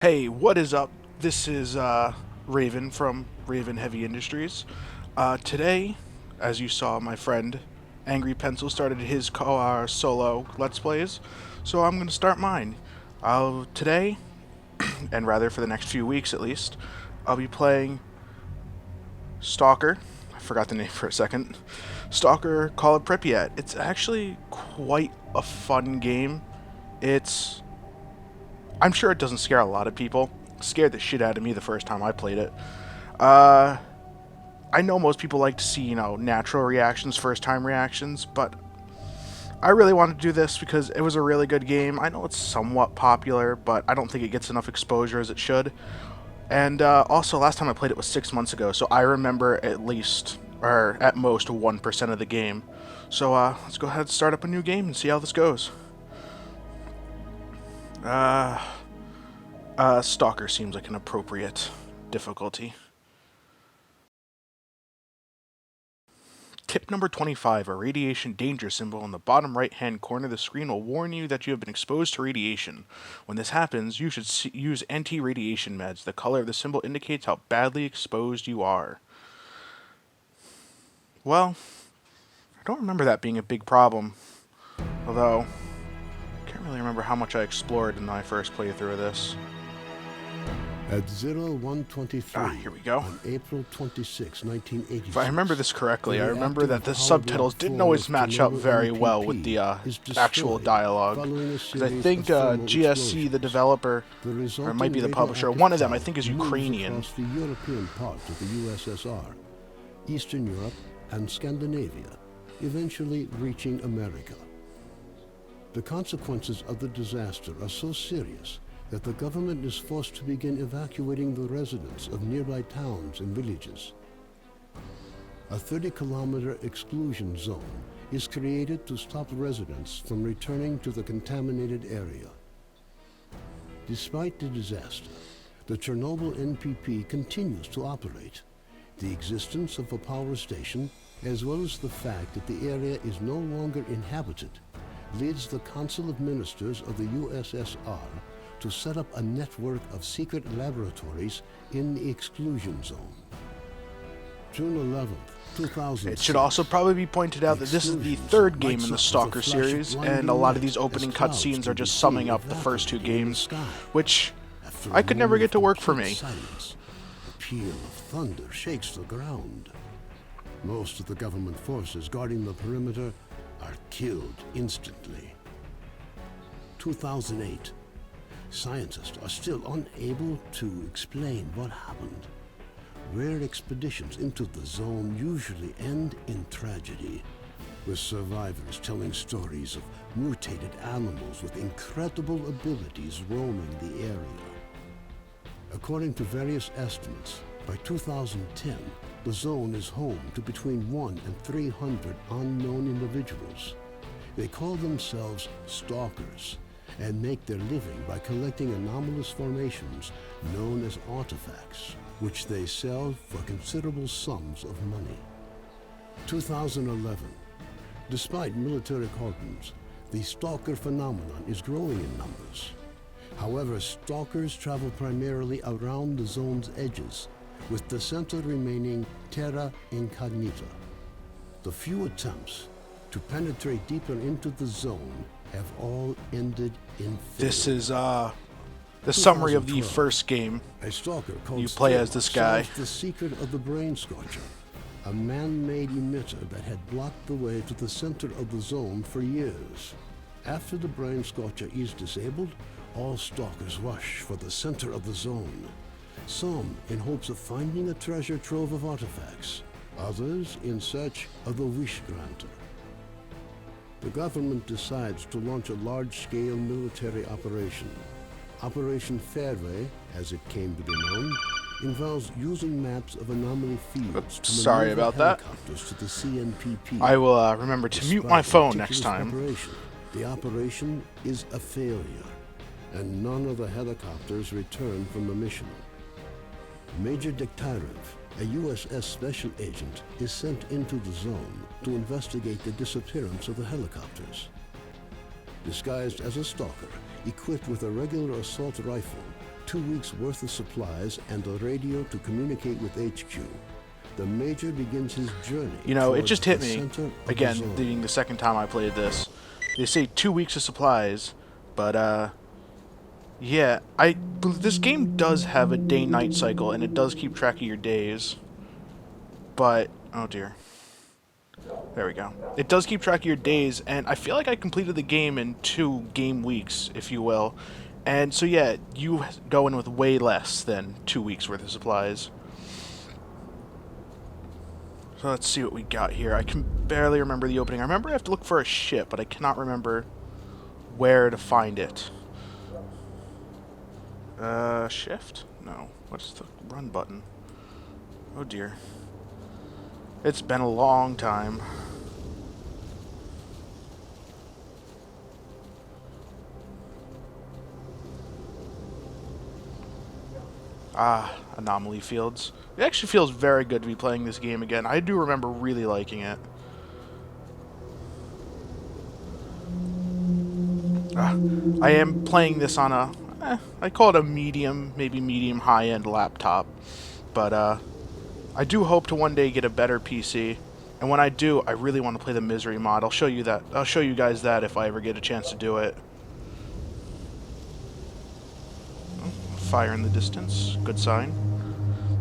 Hey, what is up? This is Raven from Raven Heavy Industries. Today, as you saw, my friend Angry Pencil started his solo Let's Plays, so I'm going to start mine. Today, and rather for the next few weeks at least, I'll be playing Stalker. I forgot the name for a second. Stalker Call of Pripyat. It's actually quite a fun game. I'm sure it doesn't scare a lot of people. It scared the shit out of me the first time I played it. I know most people like to see, natural reactions, first-time reactions, but I really wanted to do this because it was a really good game. I know it's somewhat popular, but I don't think it gets enough exposure as it should. And also, last time I played it was 6 months ago, so I remember at least, or at most, 1% of the game. So let's go ahead and start up a new game and see how this goes. Stalker seems like an appropriate difficulty. Tip number 25, a radiation danger symbol in the bottom right-hand corner of the screen will warn you that you have been exposed to radiation. When this happens, you should use anti-radiation meds. The color of the symbol indicates how badly exposed you are. Well, I don't remember that being a big problem. Although, I can't really remember how much I explored in my first playthrough of this. At 0123 here we go. On April 26, 1986, if I remember this correctly, I remember that the subtitles didn't always match up very well with the actual dialogue. Because I think GSC, the developer, or it might be the publisher, one of them I think is Ukrainian. Across the European part of the USSR, Eastern Europe, and Scandinavia, eventually reaching America. The consequences of the disaster are so serious that the government is forced to begin evacuating the residents of nearby towns and villages. A 30-kilometer exclusion zone is created to stop residents from returning to the contaminated area. Despite the disaster, the Chernobyl NPP continues to operate. The existence of a power station, as well as the fact that the area is no longer inhabited, leads the Council of Ministers of the USSR to set up a network of secret laboratories in the exclusion zone. June 11th, 2000. It should also probably be pointed out that this is the third game in the Stalker series, and a lot of these opening cutscenes are just summing up the first two games, which I could never get to work for me. A peal of thunder shakes the ground. Most of the government forces guarding the perimeter are killed instantly. 2008. Scientists are still unable to explain what happened. Rare expeditions into the zone usually end in tragedy, with survivors telling stories of mutated animals with incredible abilities roaming the area. According to various estimates, by 2010, the zone is home to between 1 and 300 unknown individuals. They call themselves stalkers and make their living by collecting anomalous formations known as artifacts, which they sell for considerable sums of money. 2011. Despite military cordons, the stalker phenomenon is growing in numbers. However, stalkers travel primarily around the zone's edges, with the center remaining terra incognita. The few attempts to penetrate deeper into the zone have all ended in failure. This is the summary of the first game. A stalker called You play as this guy. solved the secret of the brain scorcher, a man-made emitter that had blocked the way to the center of the zone for years. After the brain scorcher is disabled, all stalkers rush for the center of the zone. Some in hopes of finding a treasure trove of artifacts, others in search of the wish granter. The government decides to launch a large-scale military operation. Operation Fairway, as it came to be known, involves using maps of anomaly fields to sorry about that. helicopters to the CNPP. I will remember to mute my phone next time. The operation is a failure, and none of the helicopters return from the mission. Major Dektyrev, a USS special agent, is sent into the zone to investigate the disappearance of the helicopters. Disguised as a stalker, equipped with a regular assault rifle, 2 weeks' worth of supplies and a radio to communicate with HQ. The Major begins his journey. You know, it towards just hit the me, center of the again, zone. being the second time I played this. They say 2 weeks of supplies, but, yeah, this game does have a day-night cycle, and it does keep track of your days. But, oh dear. There we go. It does keep track of your days, and I feel like I completed the game in 2 game weeks, if you will. And so yeah, you go in with way less than 2 weeks worth of supplies. So let's see what we got here. I can barely remember the opening. I remember I have to look for a ship, but I cannot remember where to find it. Shift? No. What's the run button? Oh dear. It's been a long time. Ah, anomaly fields. It actually feels very good to be playing this game again. I do remember really liking it. Ah, I am playing this on a, I call it a medium, maybe medium high-end laptop. But, I do hope to one day get a better PC. And when I do, I really want to play the Misery mod. I'll show you that. I'll show you guys that if I ever get a chance to do it. Fire in the distance. Good sign.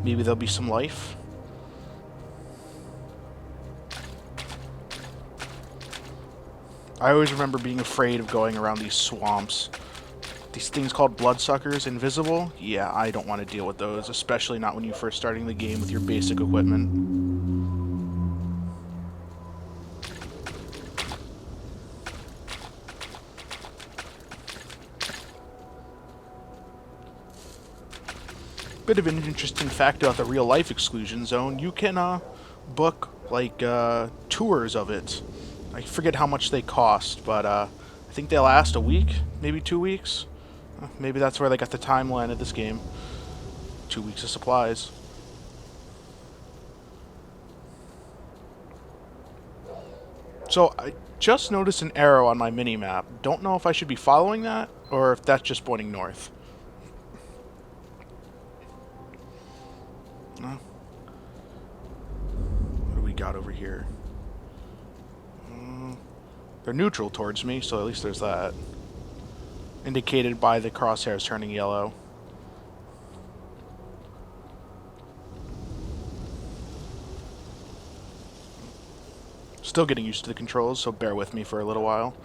Maybe there'll be some life. I always remember being afraid of going around these swamps. These things called bloodsuckers, invisible? Yeah, I don't want to deal with those, especially not when you're first starting the game with your basic equipment. Bit of an interesting fact about the real-life exclusion zone. You can, book, like, tours of it. I forget how much they cost, but, I think they last a week, maybe 2 weeks. Maybe that's where they got the timeline of this game. 2 weeks of supplies. So, I just noticed an arrow on my mini-map. Don't know if I should be following that, or if that's just pointing north. No. What do we got over here? They're neutral towards me, so at least there's that. Indicated by the crosshairs turning yellow. Still getting used to the controls, so bear with me for a little while.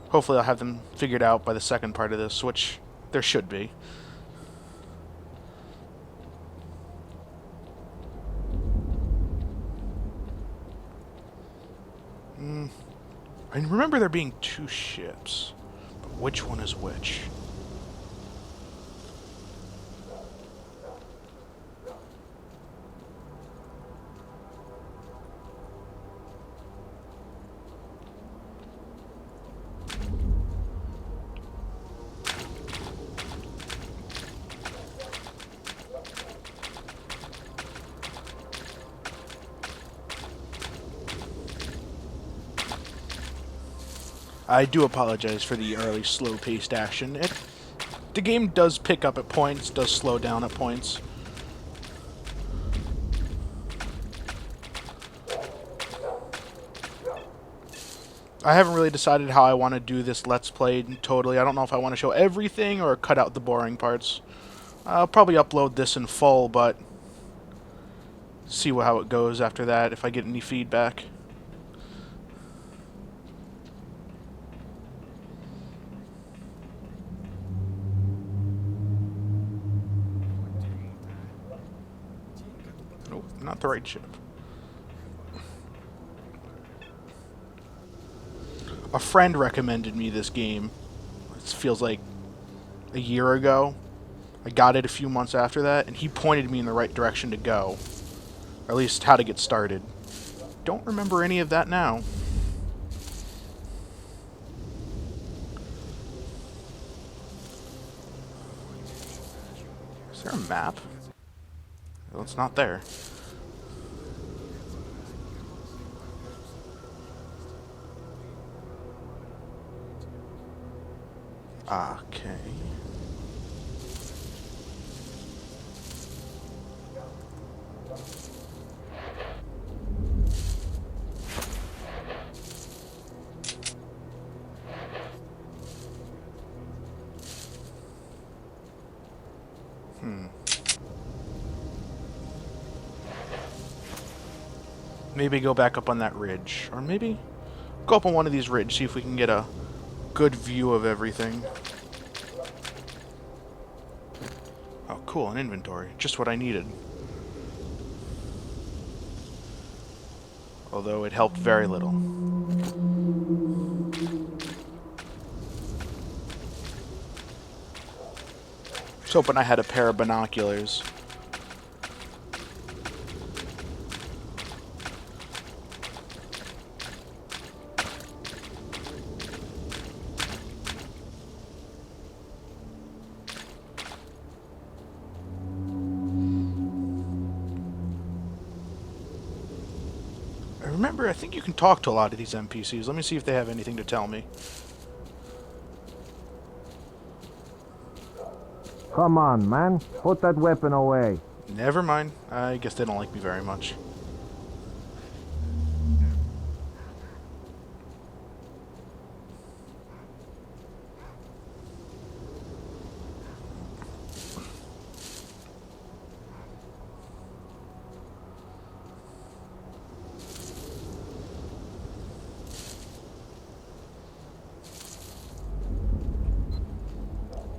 Hopefully I'll have them figured out by the second part of this, which there should be. I remember there being 2 ships, but which one is which? I do apologize for the early slow-paced action. The game does pick up at points, does slow down at points. I haven't really decided how I want to do this Let's Play totally. I don't know if I want to show everything or cut out the boring parts. I'll probably upload this in full, but see how it goes after that, if I get any feedback. Nope, not the right ship. A friend recommended me this game. It feels like a year ago. I got it a few months after that, and he pointed me in the right direction to go. Or at least how to get started. Don't remember any of that now. Is there a map? Well, it's not there. Okay. Maybe go back up on that ridge. Or maybe go up on one of these ridges, see if we can get a good view of everything. Oh, cool, an inventory. Just what I needed. Although it helped very little. I was hoping I had a pair of binoculars. Remember, I think you can talk to a lot of these NPCs. Let me see if they have anything to tell me. Come on, man. Put that weapon away. Never mind. I guess they don't like me very much.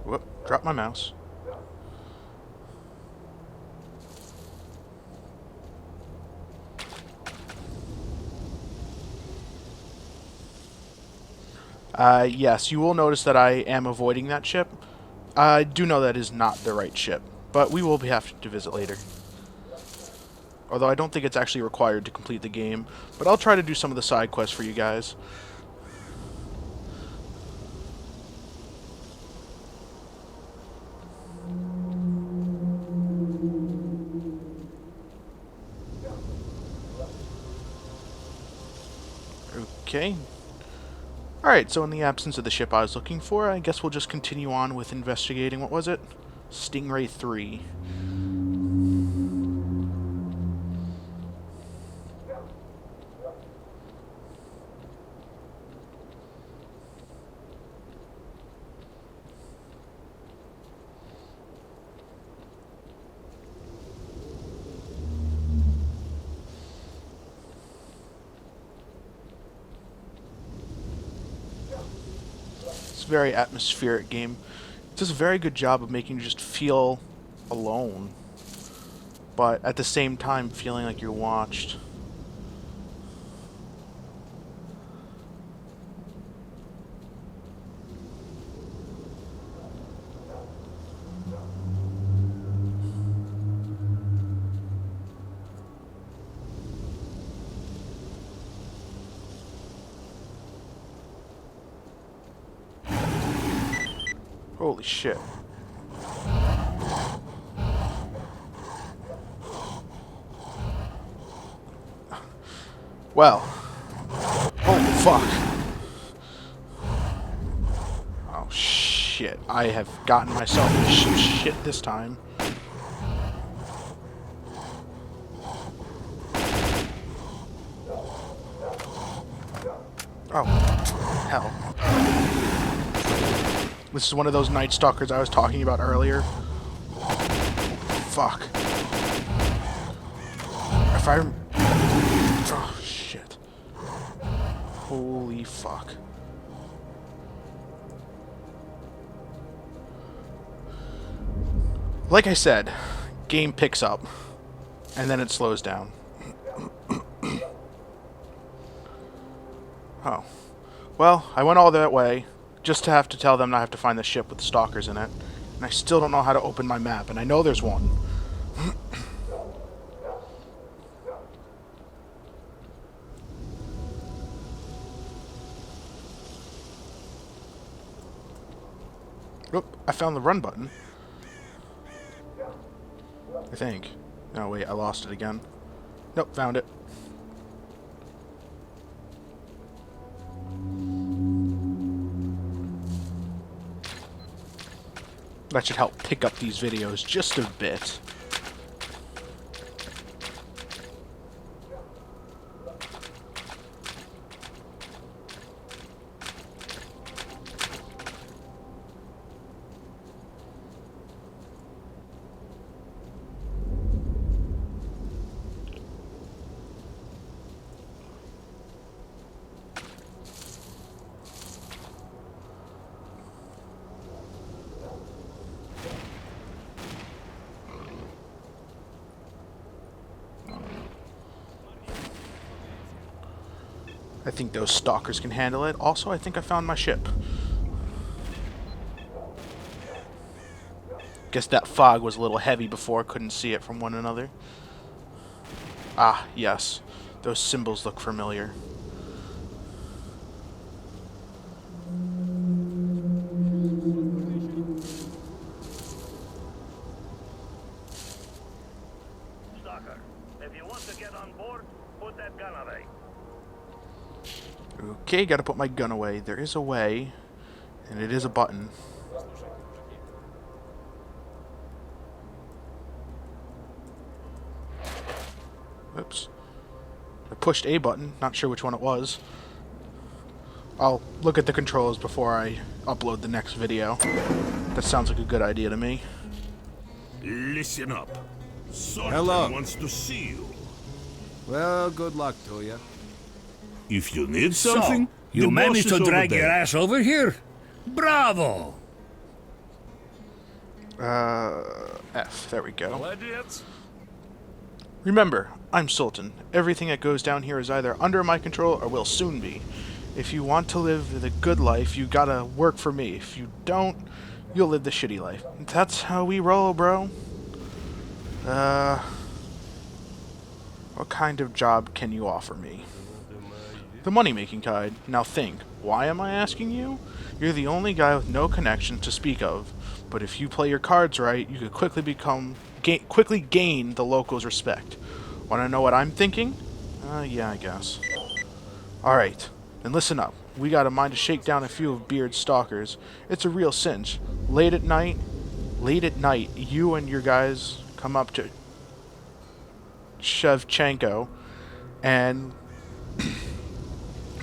Whoop, drop my mouse. Yes, you will notice that I am avoiding that ship. I do know that is not the right ship, but we will have to visit later. Although I don't think it's actually required to complete the game, but I'll try to do some of the side quests for you guys. Okay. Alright, so in the absence of the ship I was looking for, I guess we'll just continue on with investigating, what was it? Stingray 3. It's a very atmospheric game. It does a very good job of making you just feel alone, but at the same time feeling like you're watched. Holy shit. Well. Holy fuck. Oh shit. I have gotten myself in some shit this time. Oh. Hell. This is one of those Night Stalkers I was talking about earlier. Fuck. If I... Oh, shit. Holy fuck. Like I said, game picks up, and then it slows down. Oh. Well, I went all that way, just to have to tell them I have to find the ship with the stalkers in it. And I still don't know how to open my map, and I know there's one. Oop, I found the run button. I think. Oh wait, I lost it again. Nope, found it. That should help pick up these videos just a bit. I think those stalkers can handle it. Also, I think I found my ship. Guess that fog was a little heavy before. Couldn't see it from one another. Ah, yes. Those symbols look familiar. Stalker, if you want to get on board, put that gun away. Okay, gotta put my gun away. There is a way, and it is a button. Oops. I pushed a button, not sure which one it was. I'll look at the controls before I upload the next video. That sounds like a good idea to me. Listen up. Sultan Hello. wants to see you. Well, good luck to you. If you need So, something, you the boss managed is to over drag your there. ass over here? Bravo! F. There we go. Молодец. Remember, I'm Sultan. Everything that goes down here is either under my control or will soon be. If you want to live the good life, you gotta work for me. If you don't, you'll live the shitty life. That's how we roll, bro. What kind of job can you offer me? The money-making kind. Now think, why am I asking you? You're the only guy with no connection to speak of. But if you play your cards right, you could quickly quickly gain the locals' respect. Want to know what I'm thinking? Yeah, I guess. Alright, then listen up. We got a mind to shake down a few of Beard's stalkers. It's a real cinch. Late at night, you and your guys come up to Shevchenko, and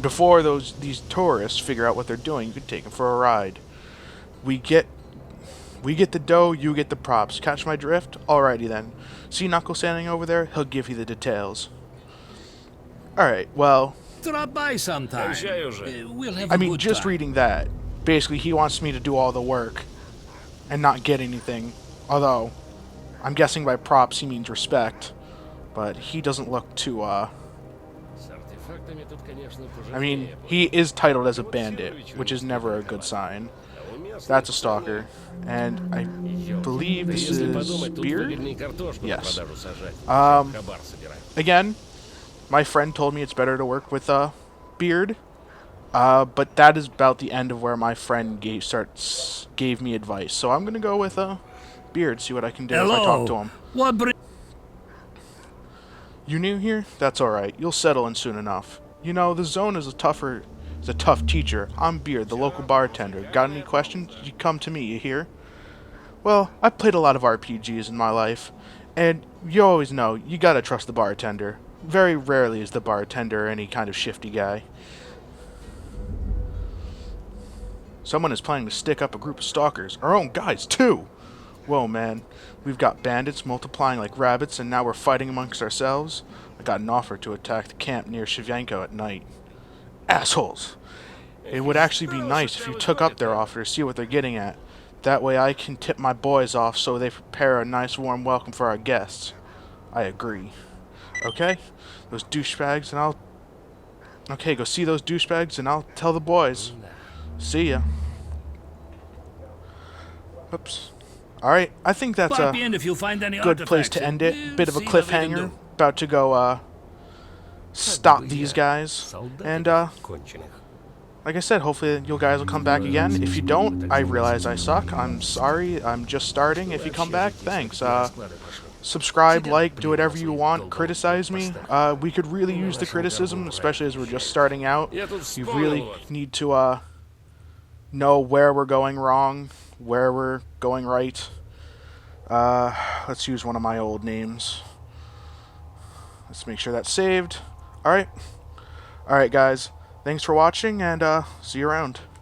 before these tourists figure out what they're doing, you can take them for a ride. We get the dough, you get the props. Catch my drift? Alrighty then. See Knuckle standing over there? He'll give you the details. Alright, well, Drop by sometime. We'll have a I mean, good just time. reading that, basically he wants me to do all the work and not get anything. Although, I'm guessing by props he means respect. But he doesn't look too, I mean, he is titled as a bandit, which is never a good sign. That's a stalker. And I believe this is Beard? Yes. Again, my friend told me it's better to work with Beard. But that is about the end of where my friend gave me advice. So I'm going to go with Beard, see what I can do if I talk to him. What You new here? That's alright. You'll settle in soon enough. You know, the zone is a tough teacher. I'm Beard, the local bartender. Got any questions? You come to me, you hear? Well, I've played a lot of RPGs in my life, and you always know, you gotta trust the bartender. Very rarely is the bartender any kind of shifty guy. Someone is planning to stick up a group of stalkers. Our own guys, too! Whoa, man. We've got bandits multiplying like rabbits, and now we're fighting amongst ourselves? I got an offer to attack the camp near Shevchenko at night. Assholes! It would actually be nice if you took up their offer to see what they're getting at. That way I can tip my boys off so they prepare a nice warm welcome for our guests. I agree. Okay? Those douchebags and I'll... Okay, go see those douchebags and I'll tell the boys. See ya. Oops. Alright, I think that's Pop a in if you find any good place to end it. artifacts. Bit of a See what we can cliffhanger. do. About to go, stop these guys. And, like I said, hopefully you guys will come back again. If you don't, I realize I suck. I'm sorry. I'm just starting. If you come back, thanks. Subscribe, like, do whatever you want. Criticize me. We could really use the criticism, especially as we're just starting out. You really need to, know where we're going wrong, where we're going right. Let's use one of my old names. Let's make sure that's saved. Alright. Alright, guys. Thanks for watching, and see you around.